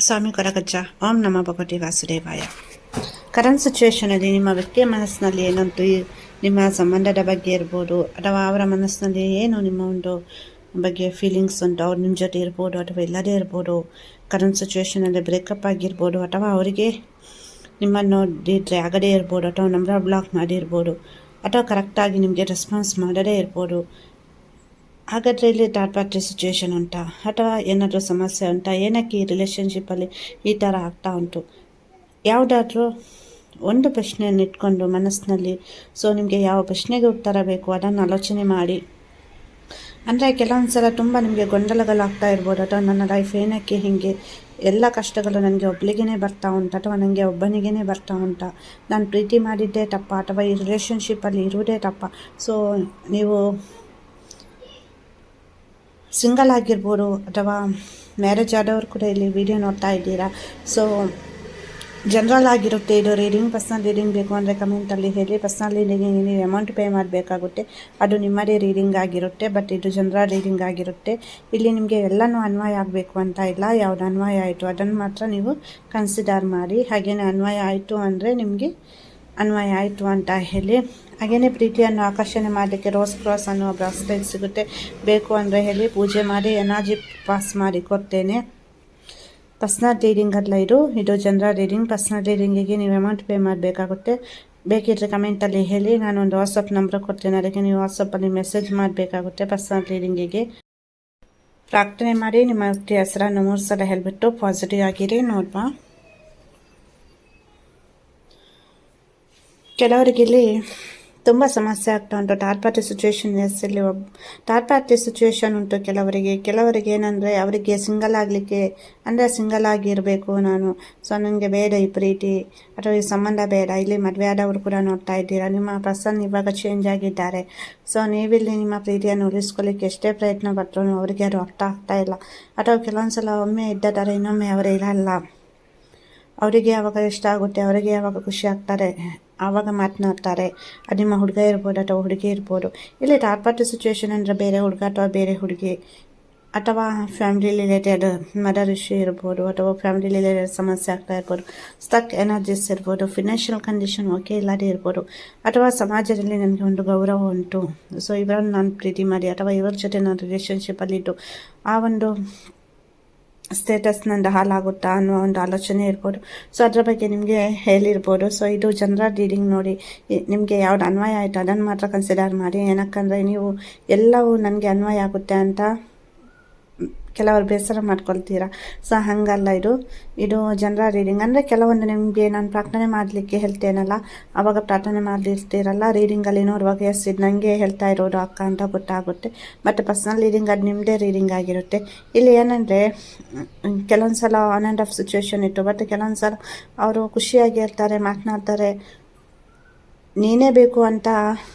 ಸ್ವಾಮಿ ಕೊರಗಜ್ಜ. ಓಂ ನಮೋ Bhagavati ವಾಸುದೇವಾಯ. Current ಸಿಚುವೇಶನಲ್ಲಿ ನಿಮ್ಮ ವ್ಯಕ್ತಿಯ ಮನಸ್ಸಿನಲ್ಲಿ ಏನಂತೂ ನಿಮ್ಮ ಸಂಬಂಧದ ಬಗ್ಗೆ ಇರ್ಬೋದು, ಅಥವಾ ಅವರ ಮನಸ್ಸಿನಲ್ಲಿ ಏನು ನಿಮ್ಮ ಒಂದು ಬಗ್ಗೆ ಫೀಲಿಂಗ್ಸ್ ಉಂಟು, ಅವ್ರು ನಿಮ್ಮ ಜೊತೆ ಇರ್ಬೋದು ಅಥವಾ ಇಲ್ಲದೇ ಇರ್ಬೋದು. ಕರೆಂಟ್ ಸಿಚುವೇಶನಲ್ಲಿ ಬ್ರೇಕಪ್ ಆಗಿರ್ಬೋದು, ಅಥವಾ ಅವರಿಗೆ ನಿಮ್ಮನ್ನು ಡಿಲೇ ಆಗದೇ ಇರ್ಬೋದು, ಅಥವಾ ನಂಬರ್ ಬ್ಲಾಕ್ ಮಾಡಿರ್ಬೋದು, ಅಥವಾ ಕರೆಕ್ಟಾಗಿ ನಿಮಗೆ ರೆಸ್ಪಾನ್ಸ್ ಮಾಡದೇ ಇರ್ಬೋದು. ಹಾಗಾದರೆ ಇಲ್ಲಿ ಥರ್ಡ್ ಪಾರ್ಟಿ ಸಿಚುವೇಶನ್ ಉಂಟಾ, ಅಥವಾ ಏನಾದರೂ ಸಮಸ್ಯೆ ಉಂಟಾ, ಏನಕ್ಕೆ ಈ ರಿಲೇಷನ್ಶಿಪ್ಪಲ್ಲಿ ಈ ಥರ ಆಗ್ತಾ ಉಂಟು? ಯಾವುದಾದ್ರೂ ಒಂದು ಪ್ರಶ್ನೆಯನ್ನು ಇಟ್ಕೊಂಡು ಮನಸ್ಸಿನಲ್ಲಿ, ಸೊ ನಿಮಗೆ ಯಾವ ಪ್ರಶ್ನೆಗೆ ಉತ್ತರ ಬೇಕು ಅದನ್ನು ಆಲೋಚನೆ ಮಾಡಿ. ಅಂದರೆ ಕೆಲವೊಂದು ಸಲ ತುಂಬ ನಿಮಗೆ ಗೊಂದಲಗಳಾಗ್ತಾ ಇರ್ಬೋದು, ಅಥವಾ ನನ್ನ ಲೈಫ್ ಏನಕ್ಕೆ ಹೀಗೆ, ಎಲ್ಲ ಕಷ್ಟಗಳು ನನಗೆ ಒಬ್ಬಳಿಗೇ ಬರ್ತಾ ಉಂಟು, ಅಥವಾ ನನಗೆ ಒಬ್ಬನಿಗೇ ಬರ್ತಾ ಉಂಟಾ, ನಾನು ಪ್ರೀತಿ ಮಾಡಿದ್ದೇ ತಪ್ಪ, ಅಥವಾ ಈ ರಿಲೇಷನ್ಶಿಪ್ಪಲ್ಲಿ ಇರುವುದೇ ತಪ್ಪ. ಸೊ ನೀವು ಸಿಂಗಲ್ ಆಗಿರ್ಬೋದು, ಅಥವಾ ಮ್ಯಾರೇಜ್ ಆದವರು ಕೂಡ ಇಲ್ಲಿ ವಿಡಿಯೋ ನೋಡ್ತಾ ಇದ್ದೀರಾ. ಸೊ ಜನರಲ್ ಆಗಿರುತ್ತೆ ಇದು ರೀಡಿಂಗ್. ಪರ್ಸ್ನಲ್ ರೀಡಿಂಗ್ ಬೇಕು ಅಂದರೆ ಕಮೆಂಟಲ್ಲಿ ಹೇಳಿ. ಪರ್ಸ್ನಲ್ ರೀಡಿಂಗಿಗೆ ನೀವು ಅಮೌಂಟ್ ಪೇ ಮಾಡಬೇಕಾಗುತ್ತೆ, ಅದು ನಿಮ್ಮದೇ ರೀಡಿಂಗ್ ಆಗಿರುತ್ತೆ. ಬಟ್ ಇದು ಜನರಲ್ ರೀಡಿಂಗ್ ಆಗಿರುತ್ತೆ. ಇಲ್ಲಿ ನಿಮಗೆ ಎಲ್ಲನೂ ಅನ್ವಯ ಆಗಬೇಕು ಅಂತ ಇಲ್ಲ, ಯಾವುದು ಅನ್ವಯ ಆಯಿತು ಅದನ್ನು ಮಾತ್ರ ನೀವು ಕನ್ಸಿಡರ್ ಮಾಡಿ. ಹಾಗೆಯೇ ಅನ್ವಯ ಆಯಿತು ಅಂದರೆ ನಿಮಗೆ ಅನ್ವಯ ಆಯಿತು ಅಂತ ಹೇಳಿ. ಹಾಗೆಯೇ ಪ್ರೀತಿಯನ್ನು ಆಕರ್ಷಣೆ ಮಾಡಲಿಕ್ಕೆ ರೋಸ್ ಕ್ರಾಸ್ ಅನ್ನೋ ಬ್ರಾಸ್ಲೆಟ್ ಸಿಗುತ್ತೆ, ಬೇಕು ಅಂದರೆ ಹೇಳಿ ಪೂಜೆ ಮಾಡಿ ಎನರ್ಜಿ ಪಾಸ್ ಮಾಡಿ ಕೊಡ್ತೇನೆ. ಪರ್ಸ್ನಲ್ ರೀಡಿಂಗ್ ಅಲ್ಲ ಇದು ಜನರಲ್ ರೀಡಿಂಗ್. ಪರ್ಸ್ನಲ್ ರೀಡಿಂಗಿಗೆ ನೀವು ಅಮೌಂಟ್ ಪೇ ಮಾಡಬೇಕಾಗುತ್ತೆ. ಬೇಕಿದ್ದರೆ ಕಮೆಂಟಲ್ಲಿ ಹೇಳಿ, ನಾನು ಒಂದು ವಾಟ್ಸಪ್ ನಂಬರ್ ಕೊಡ್ತೇನೆ, ಅದಕ್ಕೆ ನೀವು ವಾಟ್ಸಪ್ಪಲ್ಲಿ ಮೆಸೇಜ್ ಮಾಡಬೇಕಾಗುತ್ತೆ. ಪರ್ಸ್ನಲ್ ರೀಡಿಂಗಿಗೆ ಪ್ರಾರ್ಥನೆ ಮಾಡಿ, ನಿಮ್ಮ ವ್ಯಕ್ತಿ ಹೆಸರನ್ನು 3 ಸಲ ಹೇಳಿಬಿಟ್ಟು ಪಾಸಿಟಿವ್ ಆಗಿರಿ. ನೋಡ್ಬಾ, ಕೆಲವರಿಗೆ ಇಲ್ಲಿ ತುಂಬ ಸಮಸ್ಯೆ ಆಗ್ತಾ ಉಂಟು. ಥರ್ಡ್ ಪಾರ್ಟಿ ಸಿಚುವೇಶನ್ ಇಲ್ಲಿ ಥರ್ಡ್ ಪಾರ್ಟಿ ಸಿಚುವೇಶನ್ ಉಂಟು ಕೆಲವರಿಗೆ ಏನಂದರೆ ಅವರಿಗೆ ಸಿಂಗಲ್ ಆಗಲಿಕ್ಕೆ, ಅಂದರೆ ಸಿಂಗಲ್ ಆಗಿರಬೇಕು ನಾನು, ಸೊ ನನಗೆ ಬೇಡ ಈ ಪ್ರೀತಿ ಅಥವಾ ಈ ಸಂಬಂಧ ಬೇಡ. ಇಲ್ಲಿ ಮದುವೆ ಆದವರು ಕೂಡ ನೋಡ್ತಾ ಇದ್ದೀರಾ, ನಿಮ್ಮ ಪರ್ಸನ್ ಇವಾಗ ಚೇಂಜ್ ಆಗಿದ್ದಾರೆ. ಸೊ ನೀವಿಲ್ಲಿ ನಿಮ್ಮ ಪ್ರೀತಿಯನ್ನು ಉಳಿಸ್ಕೊಳ್ಳಿಕ್ಕೆ ಎಷ್ಟೇ ಪ್ರಯತ್ನ ಪಟ್ಟರು ಅವರಿಗೆ ಅದು ಅರ್ಥ ಆಗ್ತಾ ಇಲ್ಲ. ಅಥವಾ ಕೆಲವೊಂದು ಸಲ ಒಮ್ಮೆ ಇದ್ದಾರೆ, ಇನ್ನೊಮ್ಮೆ ಅವರು ಇರಲ್ಲ. ಅವರಿಗೆ ಯಾವಾಗ ಇಷ್ಟ ಆಗುತ್ತೆ, ಅವರಿಗೆ ಯಾವಾಗ ಖುಷಿ ಆಗ್ತಾರೆ ಆವಾಗ ಮಾತನಾಡ್ತಾರೆ. ಅದು ನಿಮ್ಮ ಹುಡುಗ ಇರ್ಬೋದು ಅಥವಾ ಹುಡುಗಿ ಇರ್ಬೋದು. ಇಲ್ಲಿ ಥರ್ಡ್ ಪಾರ್ಟಿ ಸಿಚುವೇಶನ್ ಅಂದರೆ ಬೇರೆ ಹುಡುಗ ಅಥವಾ ಬೇರೆ ಹುಡುಗಿ, ಅಥವಾ ಫ್ಯಾಮಿಲಿ ರಿಲೇಟೆಡ್ ಮದರ್ ಇಶ್ಯೂ ಇರ್ಬೋದು, ಅಥವಾ ಫ್ಯಾಮಿಲಿ ರಿಲೇಟೆಡ್ ಸಮಸ್ಯೆ ಆಗ್ತಾ ಇರ್ಬೋದು, ಸ್ಟಕ್ ಎನರ್ಜೀಸ್ ಇರ್ಬೋದು, ಫಿನಾನ್ಷಿಯಲ್ ಕಂಡೀಷನ್ ಓಕೆ ಇಲ್ಲದೇ ಇರ್ಬೋದು, ಅಥವಾ ಸಮಾಜದಲ್ಲಿ ನನಗೆ ಒಂದು ಗೌರವ ಉಂಟು, ಸೊ ಇವರನ್ನು ನಾನು ಪ್ರೀತಿ ಮಾಡಿ ಅಥವಾ ಇವರ ಜೊತೆ ನಾನು ರಿಲೇಷನ್ಶಿಪ್ಪಲ್ಲಿದ್ದು ಆ ಒಂದು ಸ್ಟೇಟಸ್ ನಂದು ಹಾಳಾಗುತ್ತಾ ಅನ್ನೋ ಒಂದು ಆಲೋಚನೆ ಇರ್ಬೋದು. ಸೊ ಅದರ ಬಗ್ಗೆ ನಿಮಗೆ ಹೇಳಿರ್ಬೋದು. ಸೊ ಇದು ಜನರಲ್ ರೀಡಿಂಗ್ ನೋಡಿ, ನಿಮಗೆ ಯಾವ್ದು ಅನ್ವಯ ಆಯಿತು ಅದನ್ನು ಮಾತ್ರ ಕನ್ಸಿಡರ್ ಮಾಡಿ. ಏನಕ್ಕಂದರೆ ನೀವು ಎಲ್ಲವೂ ನನಗೆ ಅನ್ವಯ ಆಗುತ್ತೆ ಅಂತ ಕೆಲವರು ಬೇಸರ ಮಾಡ್ಕೊಳ್ತೀರಾ. ಸೊ ಹಾಗಲ್ಲ, ಇದು ಜನರಲ್ ರೀಡಿಂಗ್. ಅಂದರೆ ಕೆಲವೊಂದು ನಿಮಗೆ ನಾನು ಪ್ರಾರ್ಥನೆ ಮಾಡಲಿಕ್ಕೆ ಹೇಳ್ತೇನಲ್ಲ, ಆವಾಗ ಪ್ರಾರ್ಥನೆ ಮಾಡಲಿರ್ತೀರಲ್ಲ, ರೀಡಿಂಗಲ್ಲಿ ನೋಡುವಾಗ ಎಸ್ ಇದು ನನಗೆ ಹೇಳ್ತಾ ಇರೋದು ಅಕ್ಕ ಅಂತ ಗೊತ್ತಾಗುತ್ತೆ. ಬಟ್ ಪರ್ಸ್ನಲ್ ರೀಡಿಂಗ್ ಅದು ನಿಮ್ಮದೇ ರೀಡಿಂಗ್ ಆಗಿರುತ್ತೆ. ಇಲ್ಲಿ ಏನಂದರೆ ಕೆಲವೊಂದು ಸಲ ಆನ್ ಆ್ಯಂಡ್ ಆಫ್ ಸಿಚುವೇಶನ್ ಇತ್ತು, ಬಟ್ ಕೆಲವೊಂದು ಸಲ ಅವರು ಖುಷಿಯಾಗಿ ಇರ್ತಾರೆ, ಮಾತನಾಡ್ತಾರೆ. ನೀವೇ ಬೇಕು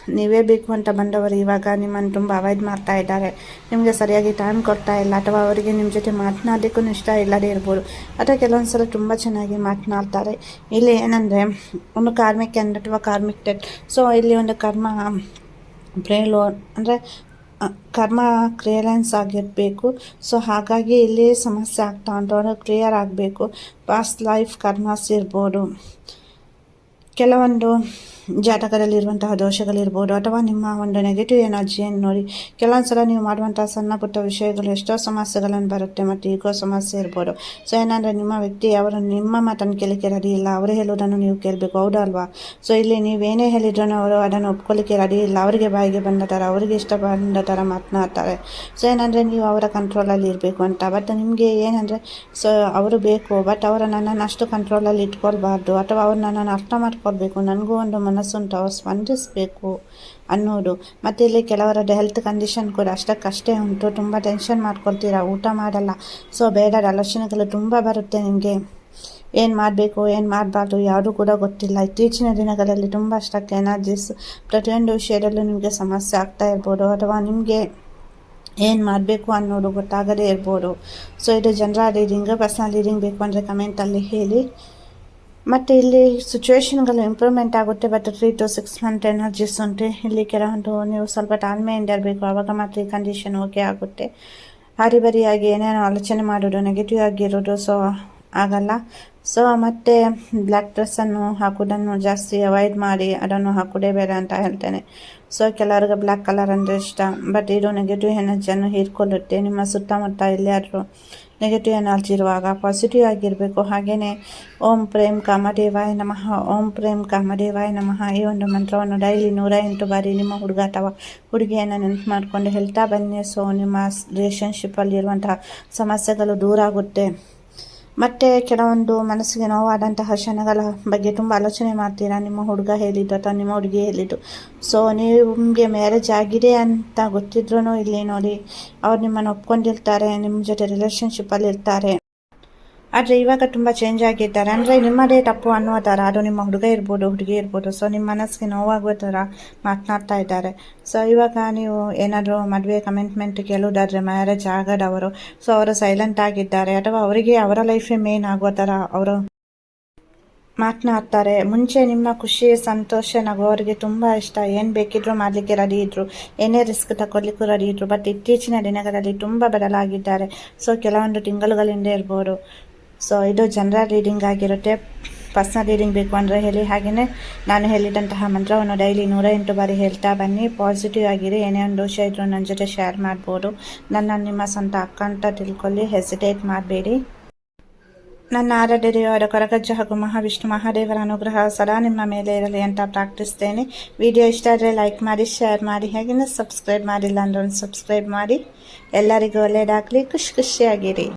ಅಂತ ಬಂದವರು ಇವಾಗ ನಿಮ್ಮನ್ನು ತುಂಬ ಅವಾಯ್ಡ್ ಮಾಡ್ತಾ ಇದ್ದಾರೆ, ನಿಮಗೆ ಸರಿಯಾಗಿ ಟೈಮ್ ಕೊಡ್ತಾ ಇಲ್ಲ, ಅಥವಾ ಅವರಿಗೆ ನಿಮ್ಮ ಜೊತೆ ಮಾತನಾಡಲಿಕ್ಕೂ ಇಷ್ಟ ಇಲ್ಲದೇ ಇರ್ಬೋದು. ಅಥವಾ ಕೆಲವೊಂದು ಸಲ ತುಂಬ ಚೆನ್ನಾಗಿ ಮಾತನಾಡ್ತಾರೆ. ಇಲ್ಲಿ ಏನಂದರೆ ಒಂದು ಕಾರ್ಮಿಕ್ ಎಂಡ್ ಅಥವಾ ಕಾರ್ಮಿಕ್ ಡೆತ್. ಸೊ ಇಲ್ಲಿ ಒಂದು ಕರ್ಮ ಬ್ರೇಲೋ ಅಂದರೆ ಕರ್ಮ ಕ್ಲಿಯರೆನ್ಸ್ ಆಗಿರಬೇಕು. ಸೊ ಹಾಗಾಗಿ ಇಲ್ಲಿ ಸಮಸ್ಯೆ ಆಗ್ತಾ ಉಂಟು, ಅದು ಕ್ಲಿಯರ್ ಆಗಬೇಕು. ಪಾಸ್ಟ್ ಲೈಫ್ ಕರ್ಮಾಸ್ ಇರ್ಬೋದು, ಕೆಲವೊಂದು ಜಾತಕದಲ್ಲಿರುವಂತಹ ದೋಷಗಳಿರ್ಬೋದು, ಅಥವಾ ನಿಮ್ಮ ಒಂದು ನೆಗೆಟಿವ್ ಎನರ್ಜಿಯನ್ನು ನೋಡಿ. ಕೆಲವೊಂದು ಸಲ ನೀವು ಮಾಡುವಂತಹ ಸಣ್ಣ ಪುಟ್ಟ ವಿಷಯಗಳು ಎಷ್ಟೋ ಸಮಸ್ಯೆಗಳನ್ನು ಬರುತ್ತೆ, ಮತ್ತು ಈಗೋ ಸಮಸ್ಯೆ ಇರ್ಬೋದು. ಸೊ ಏನಂದರೆ ನಿಮ್ಮ ವ್ಯಕ್ತಿ ಅವರು ನಿಮ್ಮ ಮಾತನ್ನು ಕೇಳಲಿಕ್ಕೆ ರೆಡಿ ಇಲ್ಲ, ಅವರು ಹೇಳೋದನ್ನು ನೀವು ಕೇಳಬೇಕು, ಹೌದು ಅಲ್ವಾ? ಸೊ ಇಲ್ಲಿ ನೀವೇನೇ ಹೇಳಿದ್ರೂ ಅವರು ಅದನ್ನು ಒಪ್ಕೊಳ್ಳಿಕ್ಕೆ ರೆಡಿ ಇಲ್ಲ, ಅವರಿಗೆ ಬಾಯಿಗೆ ಬಂದ ಥರ, ಅವರಿಗೆ ಇಷ್ಟ ಬಂದ ಥರ ಮಾತನಾಡ್ತಾರೆ. ಸೊ ಏನಂದರೆ ನೀವು ಅವರ ಕಂಟ್ರೋಲಲ್ಲಿ ಇರಬೇಕು ಅಂತ. ಬಟ್ ನಿಮಗೆ ಏನಂದರೆ ಸೊ ಅವರು ಬೇಕು, ಬಟ್ ಅವರು ನನ್ನನ್ನು ಅಷ್ಟು ಕಂಟ್ರೋಲಲ್ಲಿ ಇಟ್ಕೊಳ್ಬಾರ್ದು, ಅಥವಾ ಅವ್ರು ನನ್ನನ್ನು ಅರ್ಥ ಮಾಡ್ಕೊಳ್ಬೇಕು, ನನಗೂ ಒಂದು ಮನಸ್ಸುಂಟು, ಅವ್ರು ಸ್ಪಂದಿಸಬೇಕು ಅನ್ನೋದು. ಮತ್ತು ಇಲ್ಲಿ ಕೆಲವರದ್ದು ಹೆಲ್ತ್ ಕಂಡೀಷನ್ ಕೂಡ ಅಷ್ಟಕ್ಕಷ್ಟೇ ಉಂಟು. ತುಂಬ ಟೆನ್ಷನ್ ಮಾಡ್ಕೊಳ್ತೀರಾ, ಊಟ ಮಾಡಲ್ಲ. ಸೊ ಬೇಡದ ಆಲೋಚನೆಗಳು ತುಂಬ ಬರುತ್ತೆ ನಿಮಗೆ. ಏನು ಮಾಡಬೇಕು ಏನು ಮಾಡಬಾರ್ದು ಯಾವುದೂ ಕೂಡ ಗೊತ್ತಿಲ್ಲ. ಇತ್ತೀಚಿನ ದಿನಗಳಲ್ಲಿ ತುಂಬ ಸ್ಟಕ್ ಎನರ್ಜೀಸ್, ಪ್ರತಿಯೊಂದು ವಿಷಯದಲ್ಲೂ ನಿಮಗೆ ಸಮಸ್ಯೆ ಆಗ್ತಾ ಇರ್ಬೋದು, ಅಥವಾ ನಿಮಗೆ ಏನು ಮಾಡಬೇಕು ಅನ್ನೋದು ಗೊತ್ತಾಗದೇ ಇರ್ಬೋದು. ಸೊ ಇದು ಜನರಲ್ ರೀಡಿಂಗ್. ಪರ್ಸ್ನಲ್ ರೀಡಿಂಗ್ ಬೇಕು ಅಂದರೆ ಕಮೆಂಟಲ್ಲಿ ಹೇಳಿ. ಮತ್ತು ಇಲ್ಲಿ ಸಿಚುವೇಶನ್ಗಳು ಇಂಪ್ರೂವ್ಮೆಂಟ್ ಆಗುತ್ತೆ, ಬಟ್ 3 to 6 ಮಂತ್ ಎನರ್ಜೀಸ್ ಉಂಟು. ಇಲ್ಲಿ ಕೆಲವೊಂದು ನೀವು ಸ್ವಲ್ಪ ತಾಳ್ಮೆಯಿಂದ ಇರಬೇಕು, ಆವಾಗ ಮಾತ್ರ ಈ ಕಂಡೀಷನ್ ಓಕೆ ಆಗುತ್ತೆ. ಹರಿಬರಿಯಾಗಿ ಏನೇನೋ ಆಲೋಚನೆ ಮಾಡೋದು, ನೆಗೆಟಿವ್ ಆಗಿರೋದು, ಸೊ ಆಗಲ್ಲ. ಸೊ ಮತ್ತು ಬ್ಲ್ಯಾಕ್ ಡ್ರೆಸ್ಸನ್ನು ಹಾಕೋದನ್ನು ಜಾಸ್ತಿ ಅವಾಯ್ಡ್ ಮಾಡಿ, ಅದನ್ನು ಹಾಕೋದೇ ಬೇಡ ಅಂತ ಹೇಳ್ತೇನೆ. ಸೊ ಕೆಲವ್ರಿಗೆ ಬ್ಲ್ಯಾಕ್ ಕಲರ್ ಅಂದರೆ ಇಷ್ಟ, ಬಟ್ ಇದು ನೆಗೆಟಿವ್ ಎನರ್ಜಿಯನ್ನು ಹೀರ್ಕೊಳ್ಳುತ್ತೆ. ನಿಮ್ಮ ಸುತ್ತಮುತ್ತ ಎಲ್ಲಿಯಾದರೂ ನೆಗೆಟಿವ್ ಎನರ್ಜಿ ಇರುವಾಗ ಪಾಸಿಟಿವ್ ಆಗಿರಬೇಕು. ಹಾಗೆಯೇ ಓಂ ಪ್ರೇಮ್ ಕಾಮದೇವಾಯ ನಮಃ, ಓಂ ಪ್ರೇಮ್ ಕಾಮದೇವಾಯ ನಮಃ ಈ ಒಂದು ಮಂತ್ರವನ್ನು ಡೈಲಿ 108 ಬಾರಿ ನಿಮ್ಮ ಹುಡುಗ ಅಥವಾ ಹುಡುಗಿಯನ್ನು ನೆನಪು ಮಾಡಿಕೊಂಡು ಹೇಳ್ತಾ ಬನ್ನಿ. ಸೊ ನಿಮ್ಮ ರಿಲೇಷನ್ಶಿಪ್ಪಲ್ಲಿರುವಂತಹ ಸಮಸ್ಯೆಗಳು ದೂರ ಆಗುತ್ತೆ. ಮತ್ತು ಕೆಲವೊಂದು ಮನಸ್ಸಿಗೆ ನೋವಾದಂತಹ ಕ್ಷಣಗಳ ಬಗ್ಗೆ ತುಂಬ ಆಲೋಚನೆ ಮಾಡ್ತೀರಾ, ನಿಮ್ಮ ಹುಡುಗ ಹೇಳಿದ್ದು ಅಥವಾ ನಿಮ್ಮ ಹುಡುಗಿ ಹೇಳಿದ್ದು. ಸೊ ನಿಮಗೆ ಮ್ಯಾರೇಜ್ ಆಗಿದೆ ಅಂತ ಗೊತ್ತಿದ್ರೂ ಇಲ್ಲಿ ನೋಡಿ, ಅವ್ರು ನಿಮ್ಮನ್ನು ಒಪ್ಕೊಂಡಿರ್ತಾರೆ, ನಿಮ್ಮ ಜೊತೆ ರಿಲೇಷನ್ಶಿಪ್ಪಲ್ಲಿ ಇರ್ತಾರೆ. ಆದರೆ ಇವಾಗ ತುಂಬ ಚೇಂಜ್ ಆಗಿದ್ದಾರೆ, ಅಂದರೆ ನಿಮ್ಮದೇ ತಪ್ಪು ಅನ್ನೋ ಥರ, ಅದು ನಿಮ್ಮ ಹುಡುಗ ಇರ್ಬೋದು ಹುಡುಗಿ ಇರ್ಬೋದು. ಸೊ ನಿಮ್ಮ ಮನಸ್ಸಿಗೆ ನೋವಾಗೋ ಥರ ಮಾತನಾಡ್ತಾ ಇದ್ದಾರೆ. ಸೊ ಇವಾಗ ನೀವು ಏನಾದರೂ ಮದುವೆ ಕಮಿಟ್ಮೆಂಟ್ ಕೇಳೋದಾದರೆ ಮ್ಯಾರೇಜ್ ಆಗೋದವರು, ಸೊ ಅವರು ಸೈಲೆಂಟ್ ಆಗಿದ್ದಾರೆ, ಅಥವಾ ಅವರಿಗೆ ಅವರ ಲೈಫೇ ಮೇನ್ ಆಗೋ ಥರ ಅವರು ಮಾತನಾಡ್ತಾರೆ. ಮುಂಚೆ ನಿಮ್ಮ ಖುಷಿ ಸಂತೋಷ ನಗು ಅವರಿಗೆ ತುಂಬ ಇಷ್ಟ, ಏನು ಬೇಕಿದ್ರೂ ಮಾಡಲಿಕ್ಕೆ ರೆಡಿ ಇದ್ದರು, ಏನೇ ರಿಸ್ಕ್ ತಗೊಳ್ಲಿಕ್ಕೂ ರೆಡಿ ಇದ್ದರು. ಬಟ್ ಇತ್ತೀಚಿನ ದಿನಗಳಲ್ಲಿ ತುಂಬ ಬದಲಾಗಿದ್ದಾರೆ. ಸೊ ಕೆಲವೊಂದು ತಿಂಗಳುಗಳಿಂದ ಇರ್ಬೋದು. ಸೊ ಇದು ಜನರಲ್ ರೀಡಿಂಗ್ ಆಗಿರುತ್ತೆ. ಪರ್ಸ್ನಲ್ ರೀಡಿಂಗ್ ಬೇಕು ಅಂದರೆ ಹೇಳಿ. ಹಾಗೆಯೇ ನಾನು ಹೇಳಿದಂತಹ ಮಂತ್ರವನ್ನು ಡೈಲಿ 108 ಬಾರಿ ಹೇಳ್ತಾ ಬನ್ನಿ. ಪಾಸಿಟಿವ್ ಆಗಿರಿ. ಏನೇ ಒಂದು ವಿಷಯ ಇದ್ರೂ ನನ್ನ ಜೊತೆ ಶೇರ್ ಮಾಡ್ಬೋದು. ನನ್ನ ನಿಮ್ಮ ಸ್ವಂತ ಅಕ್ಕ ಅಂತ ತಿಳ್ಕೊಳ್ಳಿ, ಹೆಸಿಟೇಟ್ ಮಾಡಬೇಡಿ. ನನ್ನ ಆರಾಧ್ಯ ದೇವರ ಕೊರಗಜ್ಜ ಹಾಗೂ ಮಹಾವಿಷ್ಣು ಮಹಾದೇವರ ಅನುಗ್ರಹ ಸದಾ ನಿಮ್ಮ ಮೇಲೆ ಇರಲಿ ಅಂತ ಪ್ರಾರ್ಥಿಸ್ತೇನೆ. ವಿಡಿಯೋ ಇಷ್ಟ ಆದರೆ ಲೈಕ್ ಮಾಡಿ, ಶೇರ್ ಮಾಡಿ, ಹಾಗೆಯೇ ಸಬ್ಸ್ಕ್ರೈಬ್ ಮಾಡಿಲ್ಲ ಅಂದ್ರೆ ಸಬ್ಸ್ಕ್ರೈಬ್ ಮಾಡಿ. ಎಲ್ಲರಿಗೂ ಒಳ್ಳೆಯದಾಗಲಿ, ಖುಷಿಯಾಗಿರಿ.